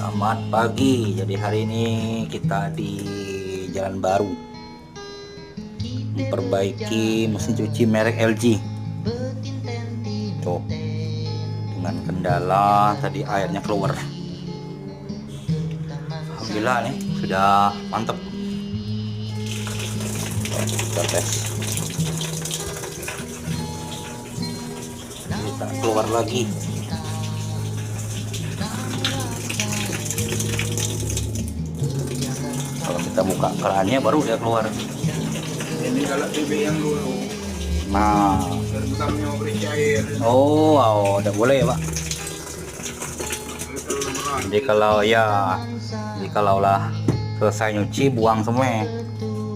Selamat pagi. Jadi hari ini kita di Jalan Baru memperbaiki mesin cuci merek LG. Tuh, dengan kendala tadi airnya keluar. Alhamdulillah nih sudah mantap. Kita tes. Kita keluar lagi. Kalau kita buka kerannya baru dia keluar. Ini kalau TV yang dulu Nah, rentamnya berisi air. oh, udah boleh ya Pak. Itu lemeran. Jadi kalau lah selesai nyuci buang semua.